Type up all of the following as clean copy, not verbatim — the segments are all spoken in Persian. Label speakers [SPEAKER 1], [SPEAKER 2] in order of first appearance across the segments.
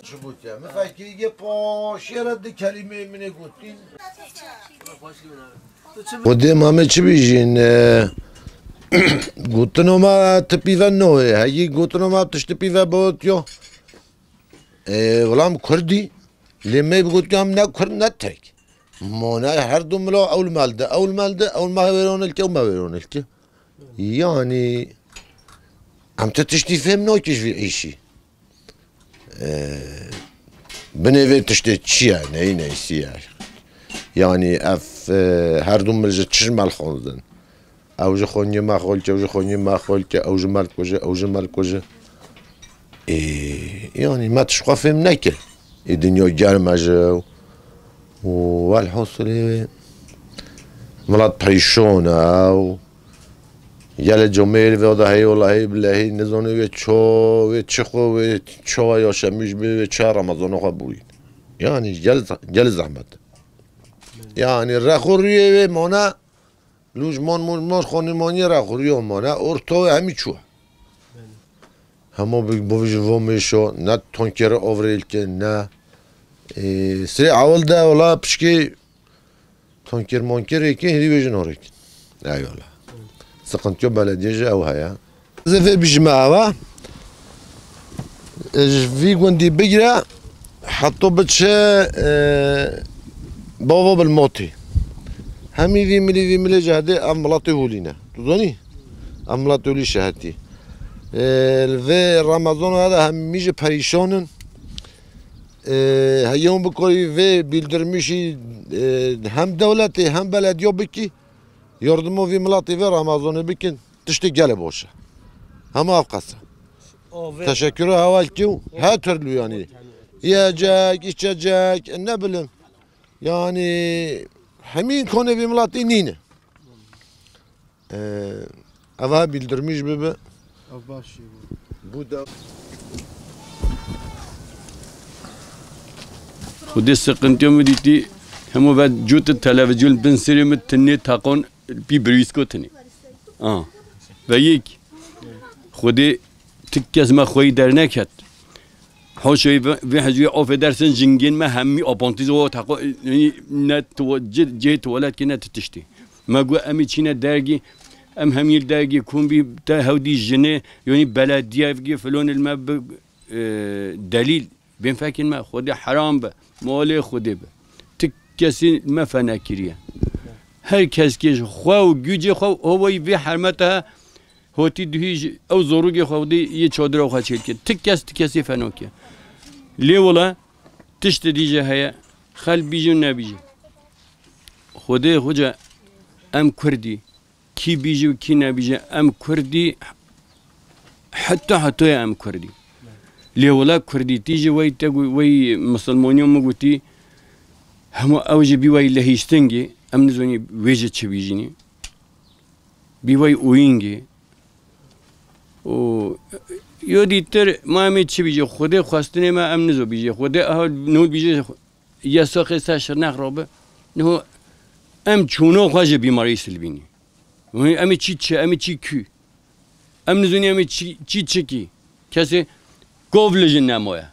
[SPEAKER 1] شبوتيا ما فاكي باشيرة كلمة من قوتين ودي ما چی بیجین گوتنو ما تپیوه نوه هایی گوتنو ما تشت پیوه بود یا ولام کردی لیمه بگوت که هم نه کرد نه ترک مانه هر دو ملا اول مالده اول ما ویرانل که و ما ویرانل که یعنی هم تشتی فهم ناکش وی ایشی بنوی تشتی چیه نه سیه yani her dummelce çizmel xozdun. Avcı xonye maxol ki, avcı xonye maxol ki, avcı mal koca, avcı mal koca. Yani ma tşqafim neke. Dünya gelmece. والحصل مرات پریشونه و یال جمعه و هی والله بالله نزونه و چخو و چوا یا شمیش به چه رمضان قبولی. yani gel zahmet. Yani رخوریه و مانه لوجمان مونمان خانمانی رخوریه مانه ارتو همی چوه همه بویج ومیشو نه تانکر آوریل که نه سری اول ده ولی پشکی تانکر مانکره که هری بیجن آرک ایوالا سقنتیو بلدیه او هیا زفه بیجمعه و وی گوندی بگیره حتی بچه بابا بالموتي همي في ملي جهدي املاطي هولينا تظني املاطي هولي شهدتي في رمضان هذا هم ميجي بريشانن هيوم بكوي في بيلدرمشي هم دولتي هم بلديو بكي يردمو في ملاطي في رمضان بكن تشتي قلب وشه هم افقصه تشكر هوالكيو هاترلو يعني يا جاك جاك النبلم yani hemin konu bir milati nine. Ava bildirmiş bebe. Bu da.
[SPEAKER 2] خودی سقنتیم دیتی همو بعد جوت تلویزیون بنسریم تنی تاقون بی بریس کو تنی. و یک خودی تکیز ما خوی در نکرد. حاشیه و حجوی آف درسن جنگین ما همی آبانتیز و تقو نه تو جه توالت که نه تشتی ما گو امی چینه درگی ام همیر درگی کن بی تا هودی جنه یعنی بلدیه فگی فلان الماء دلیل بین فکر ما خود حرام به مال خود به تک کسی ما فنکریه هر کس که خوا و گوجه خوا هوای وی حرمتها هوتی دهیج او زوروگی خودی یه چادر او خاچیل که تک کسی فناکیه لیولا تشت دیجه هیا خال بیجی و نبیجی خوده خوجا ام کردی کی بیجی و کی نبیجی ام کردی حتی ام کردی لیولا کردی تیجه وی تگو وی مسلمانیون مگوتی همه اوجه بی وی لهیستنگی ام نزونی ویجه چه بیجینی بی وی اوینگی و یادیتر ما همی چی بیجه خوده خواستنه ما ام نزو بیجه خوده اول نود بیجه یا ساخه ساشر نخرابه نه ام چونو خواجه بیماری سلبینی امی چی چه امی چی کی ام نزونی امی چی کی کسی قبل جن نمایا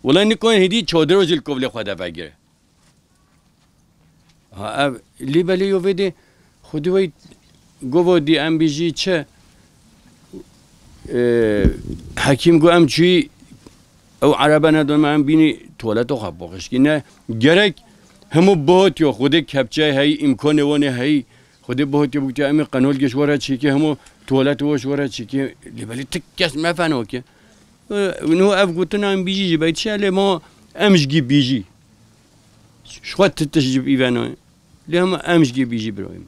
[SPEAKER 2] ولی نکن هدی چادر و جل قبل خدا بگیره لی بلی یو ویده خودی وی گوه دی ام بیجی چه حکیم گو ام چی او عربه ندارم ام بینی توالت و خب باقش که نه گرک همو باهات یا خود کپچه هایی امکان وانه هایی خود باهات یا بودی امی قنول گشواره چی که همو توالت وشواره چی که لیبالی تکیس مفنو که نو اف گوتن ام بیجی باید چه لی ما امشگی بیجی شوات تتشجب ایوانوی لی هم امشگی بیجی برایم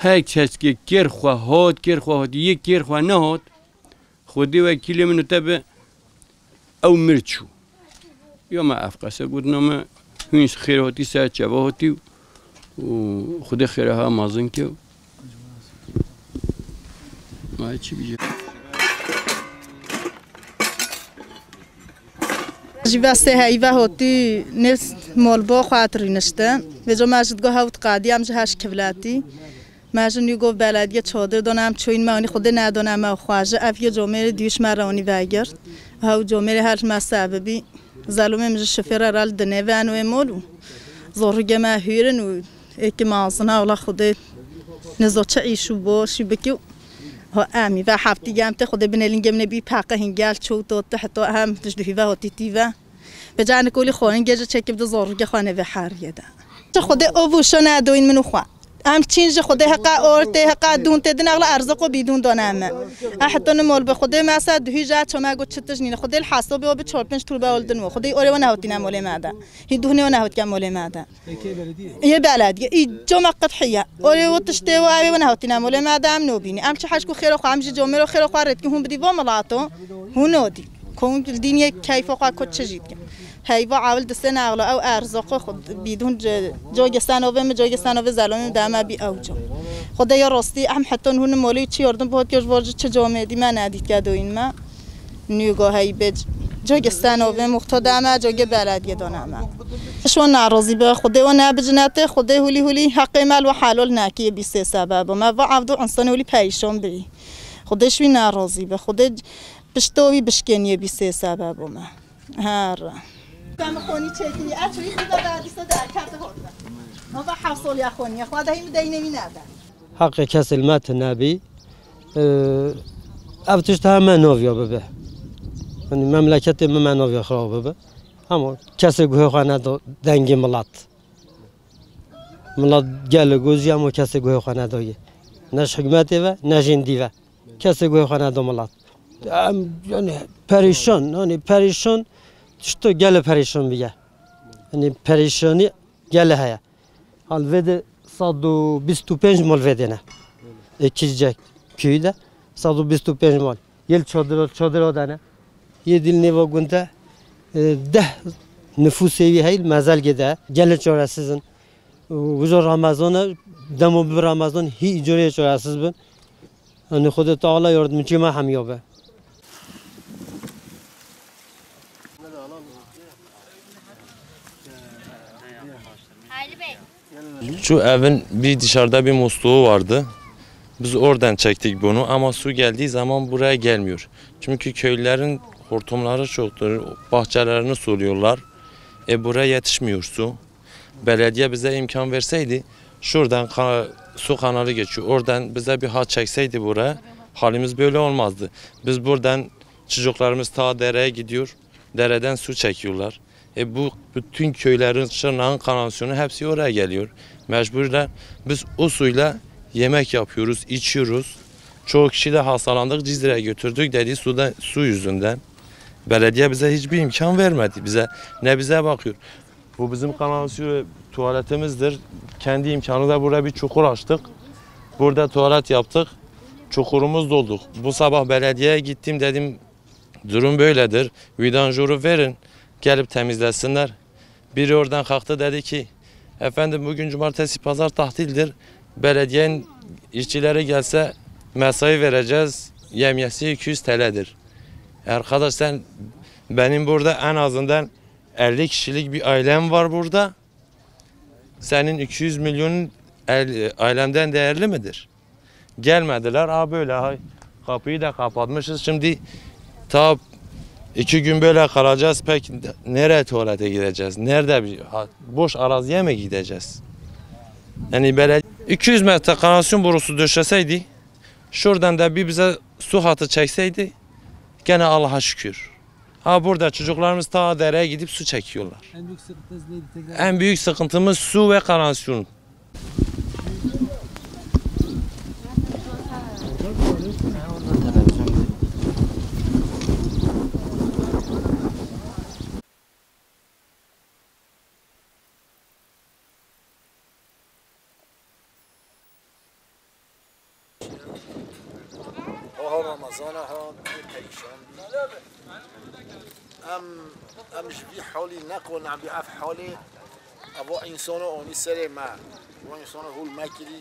[SPEAKER 2] هر کس که کر خواهد یک کر خواه نهاد خودی وکیل منو تبه او مرچو یا ما افقاسه گودنا ما هنش خیراتی سر چواهاتی و خود خیره ها مازن که ما چی بیجه
[SPEAKER 3] جیبسته هیوه هاتی نست مال با خاطری نشتن و جو ماجد گاه هاوت قادی هم جهاش کبلاتی ماجن یگو بلدیه چادر دانم چوین مانی خود ندانم او خواجه افی جامعه دیوش مرانی وگرد هاو جامعه هر مسببی زلومه مج شفره رال دنه و انو مولو زورگه ما هیرن و اکی مازنه اولا خود نزاچه ایشو باشی بکیو ها امی و هفتی گمته خود بنلینگم نبی پاقه هنگال چو تو حتی هم تجدوهی و هاتیتی و به جان کلی خورن گجه چکیم دو زورگه خانه و حریه ده خود اووشو ندوین منو خوا ام چینج خود حقا اورته حقا دون تدن اغلا ارزق و بیدون دانم حتی نمول به خود مثلا دهی جات شما گفت چتش نینه خود الحاسب و به 4-5 طول باولدن و خود اوره و نهوتی نمول ماده هی دهنه و نهوت کمول ماده یه بلدیه ای جمع قطحیه اوره و تشته و ابی و نهوتی نمول ماده ام نوبینی ام چه حشکو خیر و خام جمعه رو خیر و خارت که هم بدی و ملاتو هو نودی کون الدنيا كيف وقع كل شيء هيوا عاول دستنا أغلى أو أرزاق خد بدون جوج سنوه مجوج سنوه زلمه دام بي أوجو خدا يا راستي هم حتى هون مالی چی یاردم بود که جوارج چه جامعه دی من ندید که دوین ما نیوگاه هی بج جوج سنوه مختدم جوج بلدیه دانم شو ناراضی به خدا و نبجنته خدا هولی حق مال و حلال نکی بی سه سبب ما و عبدو انسان هولی پیشان بی خودش وی ناراضی به خدا بشتوی بشکنیه بی سه سبب ما هر كم خوني تشيكي أشوي خذ بعدي صدق كارت هذا ما بحصل يا خوني هذا هي مدينة من هذا
[SPEAKER 4] حق كاس المات النبي أبتشتها ما نوفيا ببه يعني مملكة ما نوفيا خراب ببه أما كاس جوه خانة دنگي ملات جل جوزي أما كاس جوه خانة دويه نش حكمته و نجندي و كاس جوه خانة دو ملات يعني پریشان شتو گله پریشان بیه یعنی پریشانی گله هیا حال وده 125 مال وده نه اکیجک köyde 125 mal yel çadır odana yedil neva günde de nüfus evi hayl mazal gede gele çarasızın وجو رمضان دمو به رمضان هیچ جوری چاره‌ساز بن یعنی خود تعالی یاردمچی ما هم یابه
[SPEAKER 5] Şu evin bir dışarıda bir musluğu vardı. Biz oradan çektik bunu ama su geldiği zaman buraya gelmiyor. Çünkü köylülerin hortumları çoktur, bahçelerini suluyorlar. Buraya yetişmiyor su. Belediye bize imkan verseydi, şuradan su kanalı geçiyor. Oradan bize bir hat çekseydi buraya, halimiz böyle olmazdı. Biz buradan çocuklarımız ta dereye gidiyor, dereden su çekiyorlar. Bu bütün köylerin Şırnak'ın kanalizasyonu hepsi oraya geliyor. Mecburlar biz o suyla yemek yapıyoruz, içiyoruz. Çoğu kişi de hastalandık, Cizre'ye götürdük dediği su yüzünden. Belediye bize hiçbir imkan vermedi. Ne bize bakıyor. Bu bizim kanalizasyon tuvaletimizdir. Kendi imkanı da burada bir çukur açtık. Burada tuvalet yaptık. Çukurumuz dolduk. Bu sabah belediyeye gittim, dedim durum böyledir. Vidanjuru verin. Gelip temizlesinler. Biri oradan kalktı, dedi ki efendim bugün cumartesi pazar tatildir. Belediyenin işçileri gelse mesai vereceğiz. Yemyesi 200 TL'dir. Arkadaş sen benim burada en azından 50 kişilik bir ailem var burada. Senin 200 milyon ailemden değerli midir? Gelmediler. Böyle kapıyı da kapatmışız. Şimdi ta 2 gün böyle kalacağız. Peki nereye tuvalete gideceğiz? Nerede bir boş araziye mi gideceğiz? Yani böyle 200 metre kanalizasyon borusu döşeseydi, şuradan da bir bize su hatı çekseydi, gene Allah'a şükür. Burada çocuklarımız ta dereye gidip su çekiyorlar. En büyük sıkıntımız neydi tekrar? En büyük sıkıntımız su ve kanalizasyon.
[SPEAKER 1] رمضان ها پریشان امش بی حالی نکن عم بیعف حالی ابو انسان آنی سر ما و انسان هول مکری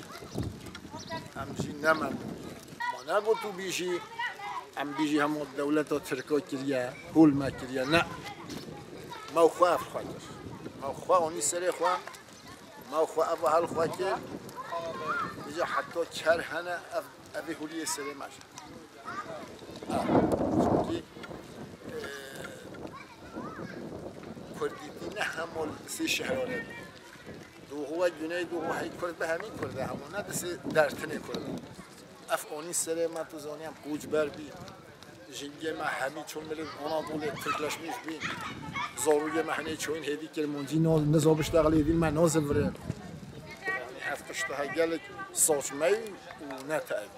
[SPEAKER 1] امشی نمم ما نگو تو بیشی ام بیشی هم دولت ترکا کریه هول مکریه نه ما خواف خواهد ما خواه آنی سر خواه ما خواه ابو حال خواه کرد بیجا حد
[SPEAKER 6] تو کرهنه اوی هولی سری ماش چونکی کردی نه همون سی شهرانه دو هوا جنای دو هوا هی کرد به همین کرده همون نه دست درتنه کرده افغانی سری ما تو زانیم کوچ بر بی جنگی ما همین چون ملی آنادولی ترکلش میش بین زاروی مهنی چون هدی که منجی نزابش داخلی دین من نازم وره هفتش تا هیجلک ساچمه و نتعب